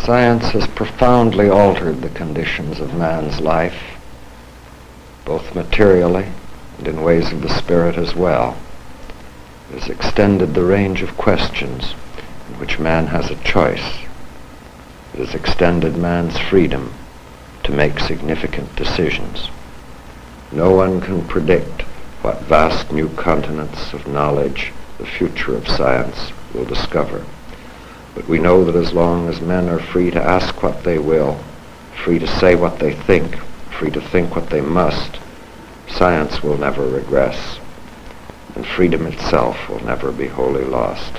Science has profoundly altered the conditions of man's life, both materially and in ways of the spirit as well. It has extended the range of questions in which man has a choice. It has extended man's freedom to make significant decisions. No one can predict what vast new continents of knowledge the future of science will discover. But we know that as long as men are free to ask what they will, free to say what they think, free to think what they must, science will never regress, and freedom itself will never be wholly lost.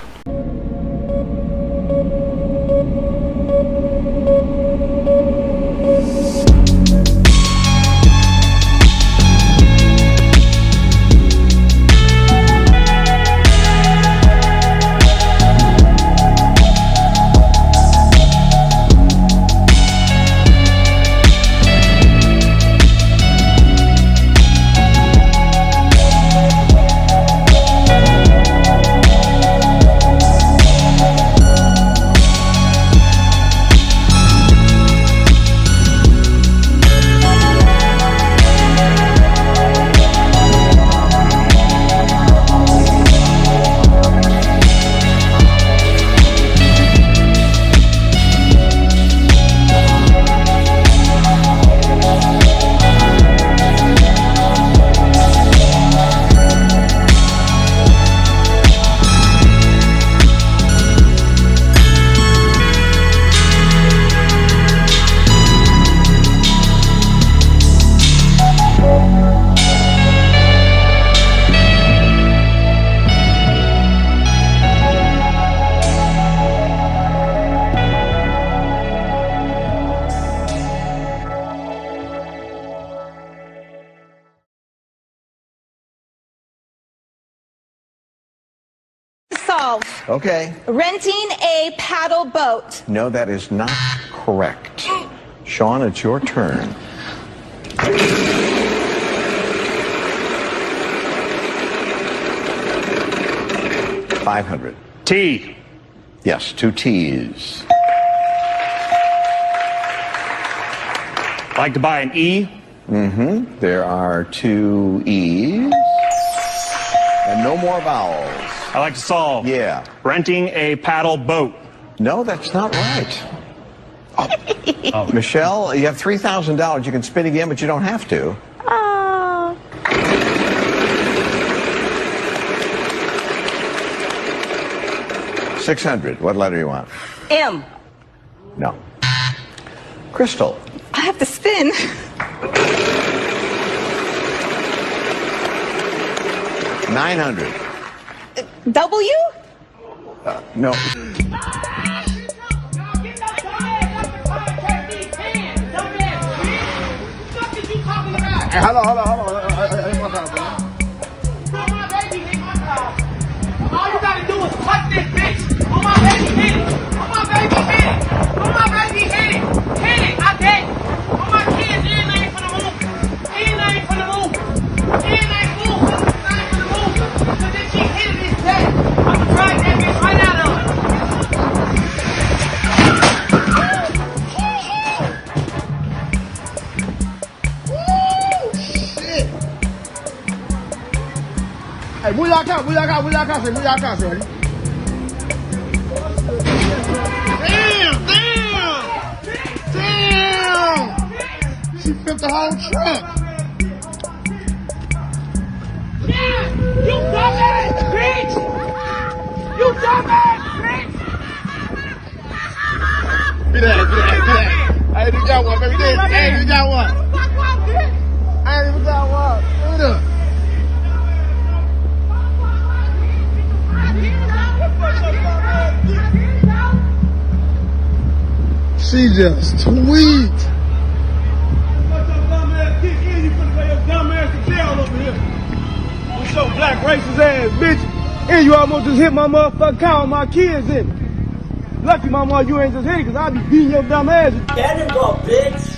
Okay. Renting a paddle boat. No, that is not correct. Sean, it's your turn. $500. T. Yes, 2 T's. Like to buy an E. Mm-hmm. There are 2 E's. And no more vowels. I like to solve. Yeah. Renting a paddle boat. No, that's not right. Oh. Michelle, you have $3,000. You can spin again, but you don't have to. Oh. $600. What letter do you want? M. No. Crystal. I have to spin. $900. W? No. Hey, hold on. All you gotta do is touch this bitch. On my baby, hit it. On my baby, hit it. On my baby, hit it. Hit it, I did. On my kids, ain't for the move. Ain't for the move. Ain't move. Ain't for the move. Cause if she hit it, it's dead. I'ma drag that bitch right out of her. Hey, move your car, son. Damn! She flipped the whole truck. Yeah! You dumbass bitch! You dumbass bitch! Get that. I ain't even got one, baby. I ain't even got one. I ain't even got one. Look at her. She just tweet. With your black racist ass bitch. And you almost just hit my motherfucking car with my kids in it. Lucky mama you ain't just hit it, cause I be beating your dumb ass. Get him, go, bitch.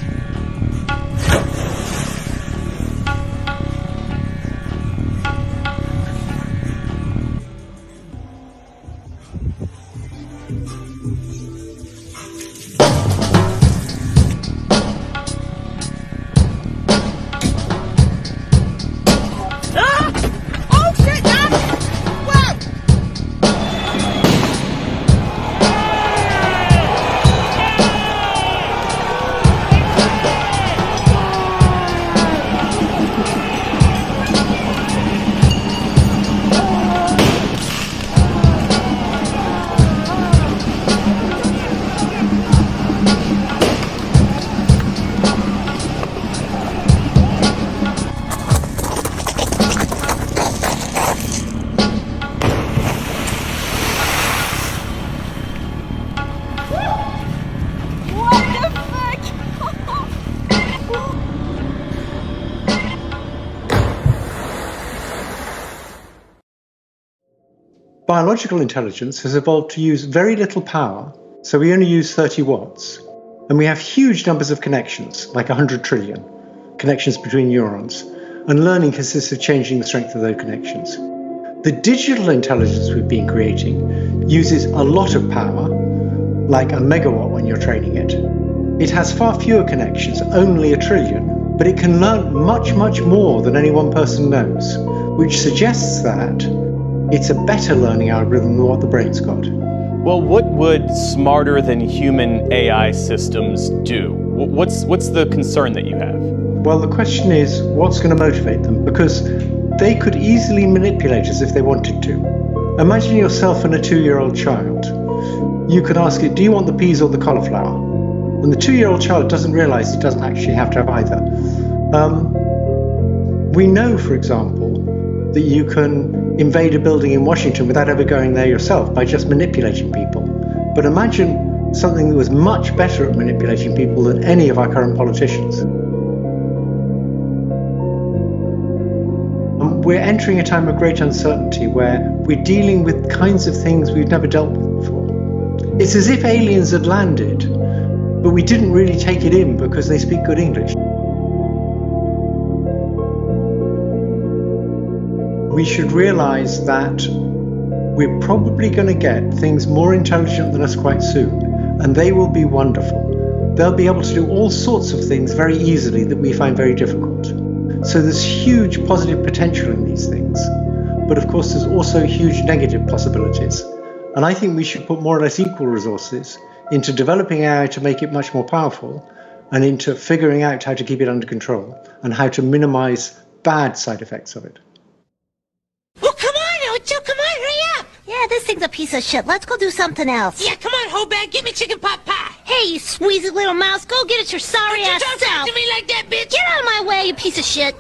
biological intelligence has evolved to use very little power, so we only use 30 watts. And we have huge numbers of connections, like 100 trillion connections between neurons. And learning consists of changing the strength of those connections. The digital intelligence we've been creating uses a lot of power, like a megawatt when you're training it. It has far fewer connections, only 1 trillion, but it can learn much, much more than any one person knows, which suggests that it's a better learning algorithm than what the brain's got. Well, what would smarter than human AI systems do? What's the concern that you have? Well, the question is, what's going to motivate them? Because they could easily manipulate us if they wanted to. Imagine yourself and a 2-year-old child. You could ask it, do you want the peas or the cauliflower? And the 2-year-old child doesn't realize it doesn't actually have to have either. We know, for example, that you can invade a building in Washington without ever going there yourself by just manipulating people. But imagine something that was much better at manipulating people than any of our current politicians. We're entering a time of great uncertainty where we're dealing with kinds of things we've never dealt with before. It's as if aliens had landed, but we didn't really take it in because they speak good English. We should realize that we're probably going to get things more intelligent than us quite soon, and they will be wonderful. They'll be able to do all sorts of things very easily that we find very difficult. So there's huge positive potential in these things, but of course there's also huge negative possibilities. And I think we should put more or less equal resources into developing AI to make it much more powerful, and into figuring out how to keep it under control and how to minimize bad side effects of it. Well, come on, Ocho, come on, hurry up! Yeah, this thing's a piece of shit. Let's go do something else. Yeah, come on, Hobag, get me chicken pot pie. Hey, you squeezy little mouse, go get it your sorry ass self. Don't talk to me like that, bitch. Get out of my way, you piece of shit.